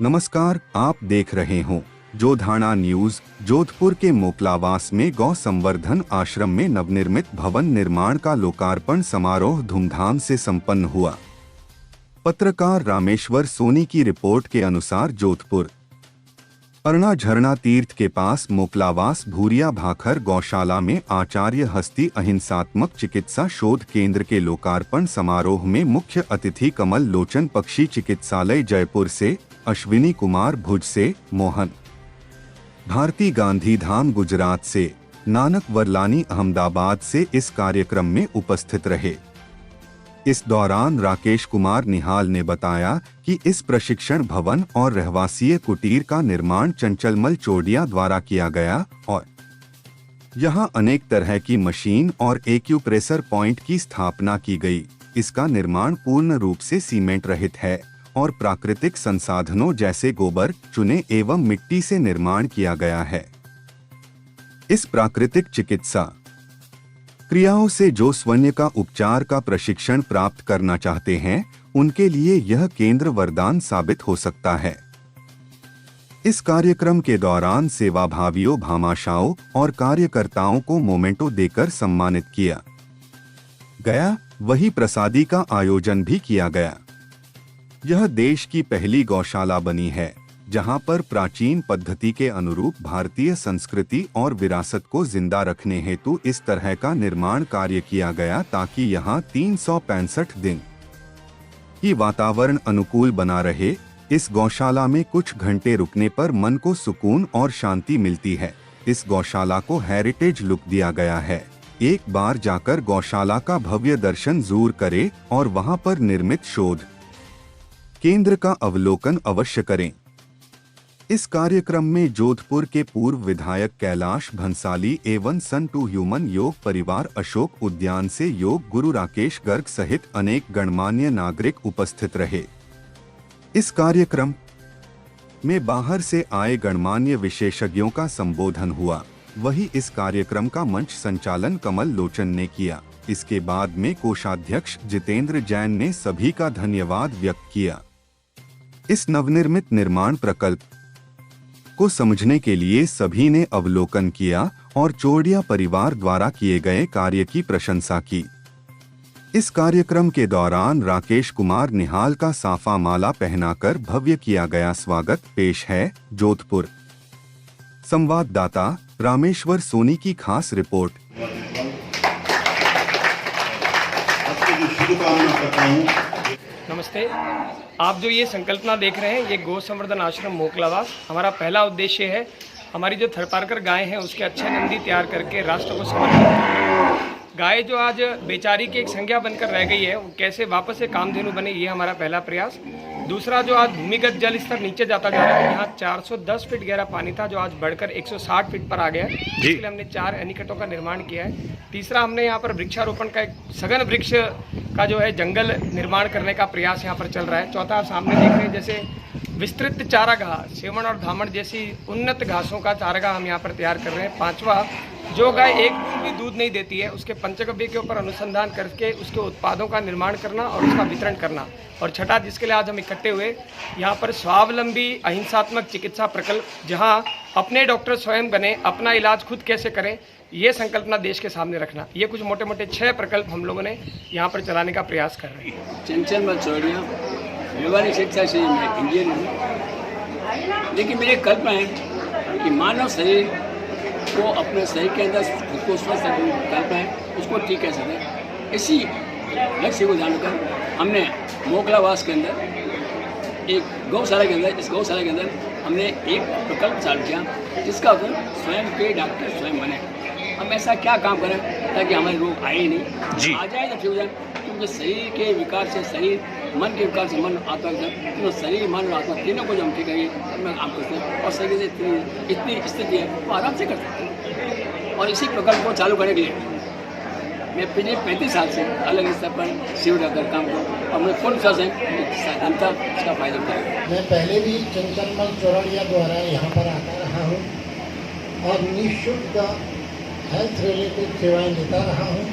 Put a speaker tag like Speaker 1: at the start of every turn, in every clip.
Speaker 1: नमस्कार, आप देख रहे हो जोधाना न्यूज। जोधपुर के मोकलावास में गौ संवर्धन आश्रम में नवनिर्मित भवन निर्माण का लोकार्पण समारोह धूमधाम से संपन्न हुआ। पत्रकार रामेश्वर सोनी की रिपोर्ट के अनुसार जोधपुर अरना झरना तीर्थ के पास मोकलावास भूरिया भाखर गौशाला में आचार्य हस्ती अहिंसात्मक चिकित्सा शोध केंद्र के लोकार्पण समारोह में मुख्य अतिथि कमल लोचन पक्षी चिकित्सालय जयपुर से, अश्विनी कुमार भुज से, मोहन भारती गांधी धाम गुजरात से, नानक वरलानी अहमदाबाद से इस कार्यक्रम में उपस्थित रहे। इस दौरान राकेश कुमार निहाल ने बताया कि इस प्रशिक्षण भवन और रहवासीय कुटीर का निर्माण चंचलमल चोडिया द्वारा किया गया और यहां अनेक तरह की मशीन और एक्यूप्रेशर पॉइंट की स्थापना की गई। इसका निर्माण पूर्ण रूप से सीमेंट रहित है और प्राकृतिक संसाधनों जैसे गोबर, चूने एवं मिट्टी से निर्माण किया गया है। इस प्राकृतिक चिकित्सा क्रियाओं से जो स्वयं का उपचार का प्रशिक्षण प्राप्त करना चाहते हैं, उनके लिए यह केंद्र वरदान साबित हो सकता है। इस कार्यक्रम के दौरान सेवाभावियों, भामाशाओं और कार्यकर्ताओं को मोमेंटो देकर सम्मानित किया गया। वही प्रसादी का आयोजन भी किया गया। यह देश की पहली गौशाला बनी है जहां पर प्राचीन पद्धति के अनुरूप भारतीय संस्कृति और विरासत को जिंदा रखने हेतु इस तरह का निर्माण कार्य किया गया ताकि यहां 365 दिन की वातावरण अनुकूल बना रहे। इस गौशाला में कुछ घंटे रुकने पर मन को सुकून और शांति मिलती है। इस गौशाला को हेरिटेज लुक दिया गया है। एक बार जाकर गौशाला का भव्य दर्शन जरूर करें और वहां पर निर्मित शोध केंद्र का अवलोकन अवश्य करें। इस कार्यक्रम में जोधपुर के पूर्व विधायक कैलाश भंसाली एवं सन टू ह्यूमन योग परिवार अशोक उद्यान से योग गुरु राकेश गर्ग सहित अनेक गणमान्य नागरिक उपस्थित रहे। इस कार्यक्रम में बाहर से आए गणमान्य विशेषज्ञों का संबोधन हुआ। वही इस कार्यक्रम का मंच संचालन कमल लोचन ने किया। इसके बाद में कोषाध्यक्ष जितेंद्र जैन ने सभी का धन्यवाद व्यक्त किया। इस नवनिर्मित निर्माण प्रकल्प को समझने के लिए सभी ने अवलोकन किया और चोडिया परिवार द्वारा किए गए कार्य की प्रशंसा की। इस कार्यक्रम के दौरान राकेश कुमार निहाल का साफा माला पहनाकर भव्य किया गया स्वागत। पेश है जोधपुर संवाददाता रामेश्वर सोनी की खास रिपोर्ट।
Speaker 2: नमस्ते। आप जो ये संकल्पना देख रहे हैं, ये गौ संवर्धन आश्रम मोकलावास, हमारा पहला उद्देश्य है हमारी जो थरपारकर गाय हैं उसके अच्छे नंदी तैयार करके राष्ट्र को समर्पित करना। गाय जो आज बेचारी की एक संज्ञा बनकर रह गई है, वो कैसे वापस से कामधेनु बने, ये हमारा पहला प्रयास। दूसरा, जो आज भूमिगत जल स्तर नीचे जाता जा रहा है, यहाँ 410 फीट गहरा पानी था जो आज बढ़कर 160 फीट पर आ गया है। इसलिए हमने 4 एनीकटों का निर्माण किया है। तीसरा, हमने यहाँ पर वृक्षारोपण का एक सघन वृक्ष का जो है जंगल निर्माण करने का प्रयास यहाँ पर चल रहा है। चौथा, सामने देख रहे हैं जैसे विस्तृत चारागाह, सेवण और धामण जैसी उन्नत घासों का चारागाह हम यहाँ पर तैयार कर रहे हैं। पांचवा, जो गाय एक बूंद भी दूध नहीं देती है उसके पंचगव्य के ऊपर अनुसंधान करके उसके उत्पादों का निर्माण करना और उसका वितरण करना। और छठा, जिसके लिए आज हम इकट्ठे हुए, यहाँ पर स्वावलंबी अहिंसात्मक चिकित्सा प्रकल्प, जहाँ अपने डॉक्टर स्वयं बने, अपना इलाज खुद कैसे करें, ये संकल्पना देश के सामने रखना। ये कुछ मोटे मोटे 6 प्रकल्प हम लोगों ने यहाँ पर चलाने का प्रयास कर रहे हैं।
Speaker 3: चंचलमल चोडिया, व्यवहारिक शिक्षा से मैं इंजीनियर हूँ। लेकिन मेरी कल्पना है कि मानव शरीर को अपने शरीर के अंदर खुद को स्वस्थ कल्पना है, उसको ठीक कर सकें। इसी लक्ष्य को जानकर हमने मोकलावास के अंदर एक गौशाला के अंदर, इस गौशाला के अंदर हमने एक प्रकल्प चालू किया जिसका स्वयं के डॉक्टर स्वयं बने। हम ऐसा क्या काम करें ताकि हमारे रोग आए नहीं, आ जाए तो ठीक हो जाए। क्योंकि शरीर के विकार से शरीर, मन के विकार से मन, आत्मा के शरीर, मन और आत्मा तीनों को जो हम ठीक करेंगे हम काम करते हैं और शरीर से इतनी स्थिति है वो आराम से कर सकते हैं। और इसी प्रकल्प को चालू करने के लिए मैं पिछले 35 साल से अलग स्तर पर शिविर लगाकर काम करूँ और मैं पूर्ण विश्वास है जनता इसका फायदा उठाए।
Speaker 4: मैं पहले भी चंचलमल चोडिया द्वारा यहाँ पर आता रहा हूँ और निःशुल्क हेल्थ रिलेटेड सेवाएं लेता रहा हूँ।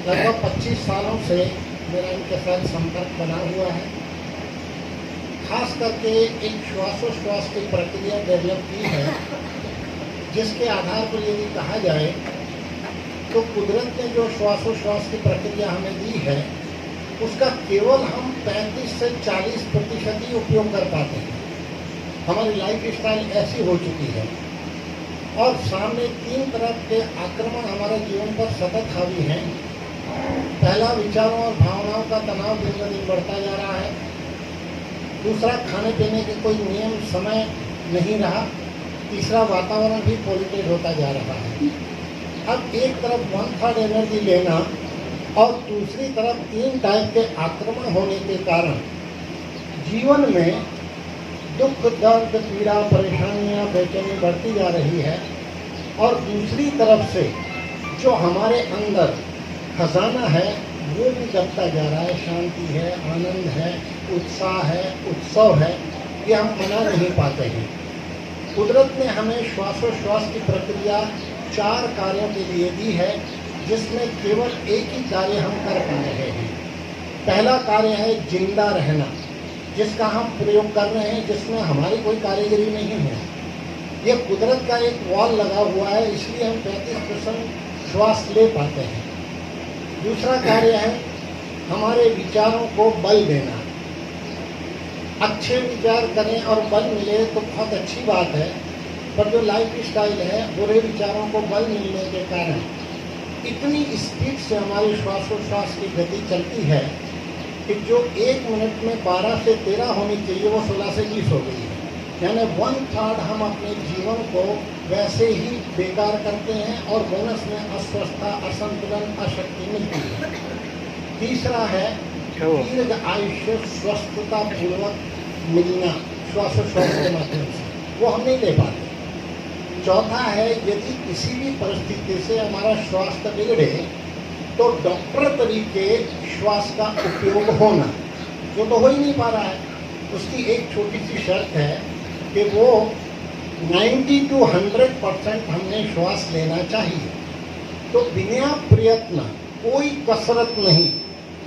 Speaker 4: लगभग 25 सालों से मेरा इनके साथ संपर्क बना हुआ है। खास करके एक श्वासोश्वास की प्रक्रिया डेवलप की है, जिसके आधार पर यदि कहा जाए तो कुदरत ने जो श्वासोश्वास की प्रक्रिया हमें दी है, उसका केवल हम 35 से 40% ही उपयोग कर पाते हैं। हमारी लाइफ स्टाइल ऐसी हो चुकी है और सामने 3 तरफ के आक्रमण हमारे जीवन पर सतत हावी हैं। पहला, विचारों और भावनाओं का तनाव दिन ब दिन बढ़ता जा रहा है। दूसरा, खाने पीने के कोई नियम समय नहीं रहा। तीसरा, वातावरण भी पॉल्यूटेड होता जा रहा है। अब एक तरफ 1/3 एनर्जी लेना और दूसरी तरफ 3 टाइप के आक्रमण होने के कारण जीवन में दुख, दर्द, पीड़ा, परेशानियां, बेचैनी बढ़ती जा रही है। और दूसरी तरफ से जो हमारे अंदर खजाना है वो भी दबता जा रहा है। शांति है, आनंद है, उत्साह है, उत्सव है, ये हम मना नहीं पाते हैं। कुदरत ने हमें श्वासोश्वास की प्रक्रिया 4 कार्यों के लिए दी है, जिसमें केवल एक ही कार्य हम कर पा रहे हैं। पहला कार्य है जिंदा रहना, जिसका हम प्रयोग कर रहे हैं, जिसमें हमारी कोई कारीगरी नहीं है। ये कुदरत का एक वॉल लगा हुआ है, इसलिए हम 35% श्वास ले पाते हैं। दूसरा कार्य है हमारे विचारों को बल देना। अच्छे विचार करें और बल मिले तो बहुत अच्छी बात है, पर जो लाइफ स्टाइल है, बुरे विचारों को बल मिलने के कारण इतनी स्पीड से हमारी श्वासोश्वास की गति चलती है कि जो 1 मिनट में 12 से 13 होनी चाहिए वो 16 से 20 हो गई है। यानी 1/3 हम अपने जीवन को वैसे ही बेकार करते हैं और बोनस में अस्वस्थता, असंतुलन, अशक्ति मिलती है। तीसरा है दीर्घ आयुष्य स्वस्थता पूर्वक मिलना श्वासोश्वास के माध्यम से, वो हम नहीं ले पाते। चौथा है यदि किसी भी परिस्थिति से हमारा स्वास्थ्य बिगड़े तो डॉक्टर तरीके श्वास का उपयोग होना, जो तो हो ही नहीं पा रहा है। उसकी एक छोटी सी शर्त है कि वो 90 to 100% हमने श्वास लेना चाहिए। तो बिना प्रयत्न, कोई कसरत नहीं,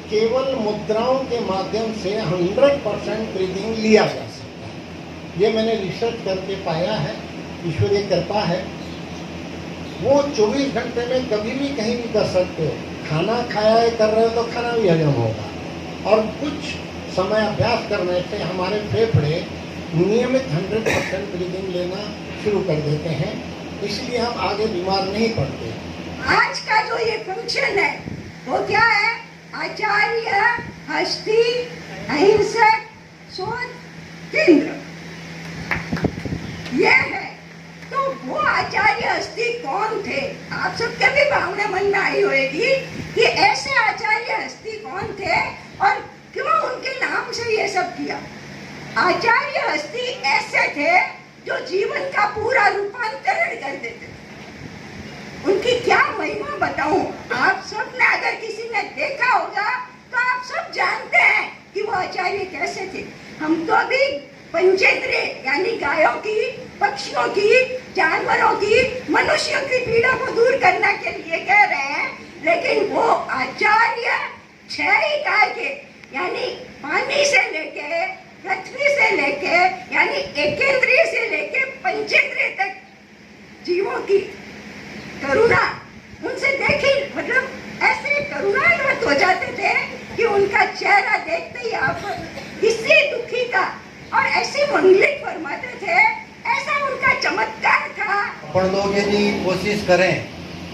Speaker 4: केवल मुद्राओं के माध्यम से 100% ब्रीदिंग लिया जा सकता है। ये मैंने रिसर्च करके पाया है, ईश्वरीय कृपा है। वो 24 घंटे में कभी भी कहीं भी कर सकते हो। खाना खाया है, कर रहे हो तो खाना भी हजम होगा। और कुछ समय अभ्यास करने से हमारे फेफड़े नियमित 100% ब्रीदिंग लेना शुरू कर देते हैं, इसलिए हम आगे बीमार नहीं पड़ते।
Speaker 5: आज का जो ये फंक्शन है वो क्या है? आचार्य हस्ती अहिंसक शोध केंद्र, ये है। तो वो आचार्य हस्ती कौन थे? आप सबके भी भावना मन में आई होगी कि ऐसे आचार्य हस्ती कौन थे और क्यों उनके नाम से ये सब किया। आचार्य हस्ती ऐसे थे जो जीवन का पूरा रूपांतरण कर देते थे। उनकी क्या महिमा बताऊं? आप सब ने अगर किसी ने देखा होगा तो आप सब जानते हैं कि वो आचार्य कैसे थे। हम तो अभी पंचेंद्रिय यानी गायों की, पक्षियों की, जानवरों की, मनुष्यों की पीड़ा को दूर करने के लिए कह रहे हैं, लेकिन वो आचार्य 6 इकाई के यानी पानी से लेके, पृथ्वी से लेके, यानी एकेंद्रिय से लेके पंचेंद्रिय तक जीवों की करुणा उनसे देखी, मतलब ऐसे करुणान्वित हो जाते थे कि उनका चेहरा देखते ही आप किसी दुखी का और ऐसे मंगलिक फरमाते थे, ऐसा उनका चमत्कार था।
Speaker 6: अपन लोग यदि कोशिश करें,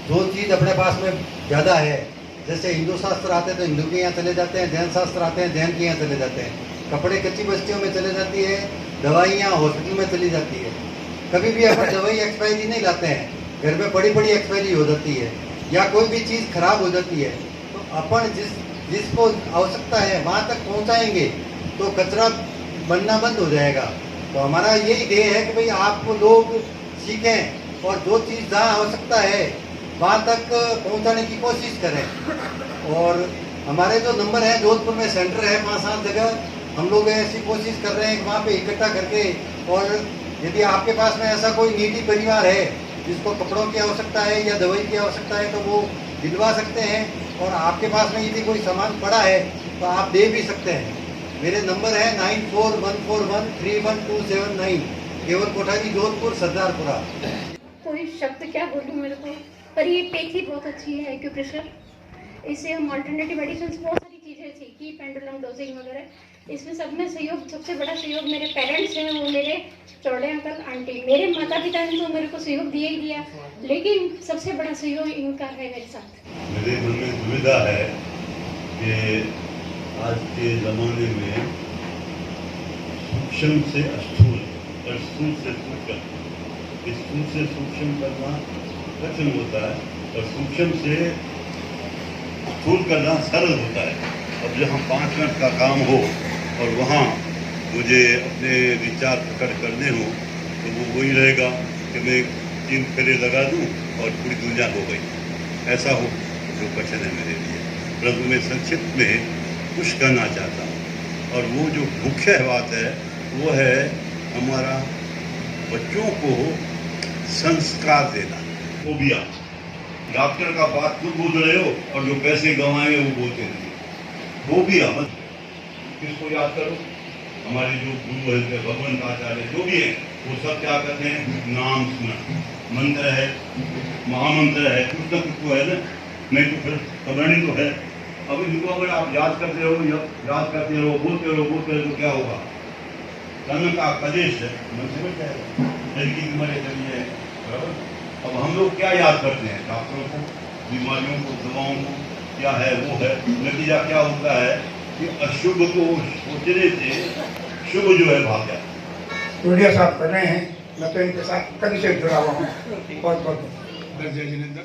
Speaker 6: जो चीज अपने पास में ज्यादा है, जैसे हिंदू शास्त्र आते हैं तो हिंदू के यहाँ चले जाते हैं, जैन शास्त्र आते हैं जैन के यहाँ चले जाते हैं, कपड़े कच्ची बस्तियों में चले जाती है, दवाइयाँ हॉस्पिटल में चली जाती है। कभी भी अपन दवाई एक्सपायरी नहीं लाते हैं, घर में बड़ी बड़ी एक्सपायरी हो जाती है या कोई भी चीज़ खराब हो जाती है, तो अपन जिसको आवश्यकता है वहाँ तक पहुँचाएंगे तो कचरा बनना बंद हो जाएगा। तो हमारा यही ध्येय है कि भाई आप लोग सीखें और जो चीज़ जहाँ आवश्यकता है वहाँ तक पहुँचाने की कोशिश करें। और हमारे जो नंबर है, जोधपुर में सेंटर है 5-7 जगह, हम लोग ऐसी कोशिश कर रहे हैं कि वहाँ पे इकट्ठा करके, और यदि आपके पास में ऐसा कोई नीडी परिवार है जिसको कपड़ों की आवश्यकता है या दवाई की आवश्यकता है तो वो दिलवा सकते हैं, और आपके पास में यदि कोई सामान पड़ा है तो आप दे भी सकते हैं। मेरे नंबर है 9414131279, केवल कोठारी, जोधपुर, सरदारपुरा।
Speaker 7: कोई शब्द क्या बोलूँ मेरे को, पर ये पेक ही बहुत अच्छी है एक्यूप्रेशर। इससे हम ऑल्टरनेटिव मेडिसिन बहुत सारी चीज़ें सीखी, पेंडुलम डोजिंग वगैरह। इसमें सब में सहयोग, सबसे बड़ा सहयोग मेरे पेरेंट्स हैं, वो मेरे चौड़े अंकल आंटी। मेरे माता पिता ने तो मेरे को सहयोग दिया ही दिया, लेकिन सबसे बड़ा सहयोग इनका है मेरे साथ।
Speaker 8: मेरे मन में दुविधा है कि आज के ज़माने में सूक्ष्म से स्थूल और स्थूल से सूक्ष्म, स्थूल से सूक्ष्म करना कठिन होता है और सूक्ष्म से स्थूल करना सरल होता है। अब जहाँ 5 मिनट का काम हो और वहाँ मुझे अपने विचार प्रकट करने हो तो वो वही रहेगा कि मैं 3 फेरे लगा दूँ और पूरी दुनिया हो गई। ऐसा हो जो कठिन है मेरे लिए, परंतु मैं संक्षिप्त में कुछ कहना चाहता हूँ। और वो जो मुख्य बात है वो है हमारा बच्चों को संस्कार देना। वो भी आप डॉक्टर का बात खुद बोल रहे हो और जो पैसे गंवाए वो बोलते नहीं। वो भी आप किसको याद करो, हमारे जो गुरु हैं, भगवंत आचार्य जो भी हैं, वो सब क्या करते हैं, नाम सुना, मंत्र है, महामंत्र है, कुछ ना कुछ तो है ना, नहीं तो फिर खबरनी तो है। अब इनको अगर आप याद करते रहो, बोलते रहो तो क्या होगा, तन का कलेश है, मन से बच जाएगा, शरीर की बीमारी चली है, बराबर। अब हम लोग क्या याद करते हैं, डॉक्टरों को, बीमारियों को, दवाओं को, क्या है वो है। नतीजा क्या होता है कि अशुभ को सोचने से शुभ जो है भाग जाता है।
Speaker 9: वीडियो साहब कर रहे हैं, मैं तो इनके साथ कभी से जुड़ा हुआ हूँ। बहुत बहुत
Speaker 10: जय जिनेंद्र,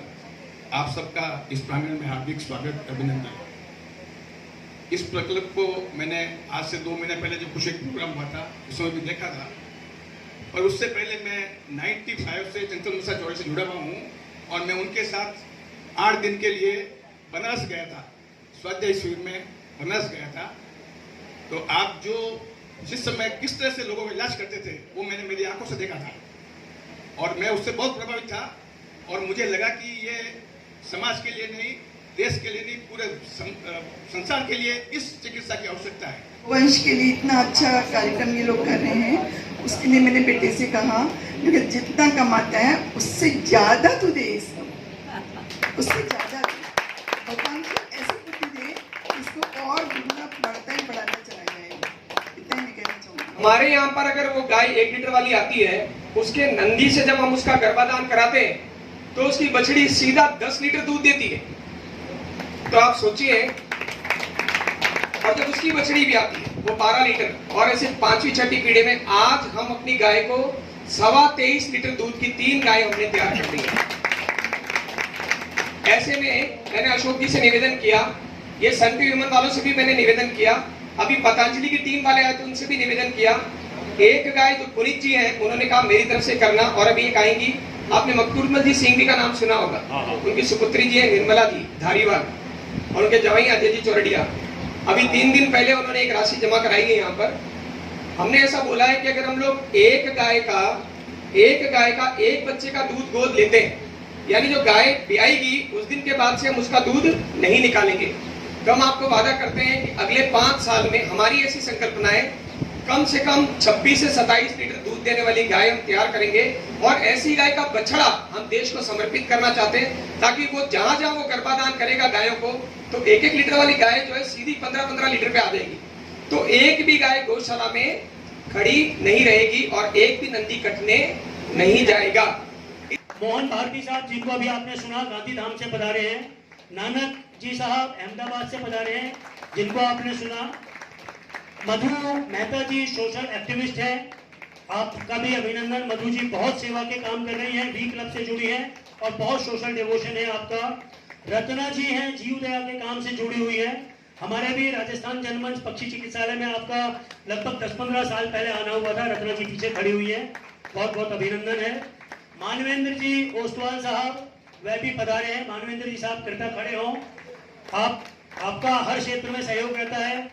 Speaker 10: आप सबका इस प्रांगण में हार्दिक स्वागत, अभिनंदन। इस प्रकल्प को मैंने आज से 2 महीने पहले जो कुछ एक प्रोग्राम हुआ था उसमें भी देखा था, और उससे पहले मैं 95 से चंचल मिश्रा चौड़े से जुड़ा हुआ हूँ और मैं उनके साथ 8 दिन के लिए बनारस गया था, स्वाध्याय शिविर में बनारस गया था। तो आप जो जिस समय किस तरह से लोगों का इलाज करते थे वो मैंने मेरी आंखों से देखा था और मैं उससे बहुत प्रभावित था। और मुझे लगा कि ये समाज के लिए नहीं, देश के लिए नहीं, पूरे संसार के लिए इस चिकित्सा की आवश्यकता है।
Speaker 5: वंश के लिए इतना अच्छा कार्यक्रम ये लोग कर रहे हैं, उसके लिए मैंने बेटे से कहा कि जितना कमाता है उससे ज्यादा तू दे इसको, उससे ज्यादा दे, भगवान को ऐसी बुद्धि दे इसको और दुगना बढ़ता ही बढ़ाता चला जाएगा। इतना ही मैं कहना चाहूँगी।
Speaker 2: हमारे यहाँ पर अगर वो गाय 1 लीटर वाली आती है, उसके नंदी से जब हम उसका गर्भाधान कराते हैं तो उसकी बछड़ी सीधा 10 लीटर दूध देती है। तो आप सोचिए, और जब उसकी बछड़ी भी आती है वो 12 लीटर, और ऐसे 5वीं 6वीं पीढ़ी में आज हम अपनी गाय को 23.25 लीटर दूध की 3 गाय हमने तैयार कर दी है। ऐसे में मैंने अशोक जी से निवेदन किया, ये सन टी विमन वालों से भी मैंने निवेदन किया, अभी पतंजलि की टीम वाले आए तो उनसे भी निवेदन किया। एक गाय जो पुनीत जी हैं उन्होंने कहा मेरी तरफ से करना, और अभी एक आएंगी, आपने मकतूरमल जी सिंह जी का नाम सुना होगा, उनकी सुपुत्री जी है निर्मला जी धारीवाल, और उनके जवाई अजय जी चौरडिया। अभी 3 दिन पहले उन्होंने एक राशि जमा कराई है यहाँ पर। हमने ऐसा बोला है कि अगर हम लोग एक गाय का एक बच्चे का दूध गोद लेते हैं, यानी जो गाय ब्याएगी उस दिन के बाद से हम उसका दूध नहीं निकालेंगे, तो हम आपको वादा करते हैं कि अगले 5 साल में हमारी ऐसी संकल्पना है, कम से कम 26 से 27 लीटर दूध देने वाली गाय हम तैयार करेंगे। और ऐसी गाय का बछड़ा हम देश को समर्पित करना चाहते हैं, ताकि वो जहां जहां वो गर्भाधान करेगा गायों को, तो 1-1 लीटर वाली गाय जो है सीधी 15-15 लीटर पे आ जाएगी। तो एक भी गाय गौशाला में खड़ी नहीं रहेगी और एक भी नंदी कटने नहीं जाएगा।
Speaker 11: मोहन भारती साहब जिनको अभी आपने सुना गांधी धाम से पधारे हैं, नानक जी साहब अहमदाबाद से पधारे हैं जिनको आपने सुना, मधु मेहता जी सोशल एक्टिविस्ट है, आपका भी अभिनंदन। मधु जी बहुत सेवा के काम कर रही हैं, वी क्लब से जुड़ी हैं और बहुत सोशल डिवोशन है आपका। रत्ना जी हैं, जीव दया के काम से जुड़ी हुई है। हमारे भी राजस्थान जनमंच पक्षी चिकित्सालय में आपका लगभग 10-15 साल पहले आना हुआ था, रत्ना जी पीछे खड़ी हुई है, बहुत बहुत अभिनंदन है। मानवेंद्र जी ओस्तवाल साहब वह भी पधारे हैं, मानवेंद्र जी साहब कृपया खड़े हों, आपका हर क्षेत्र में सहयोग रहता है।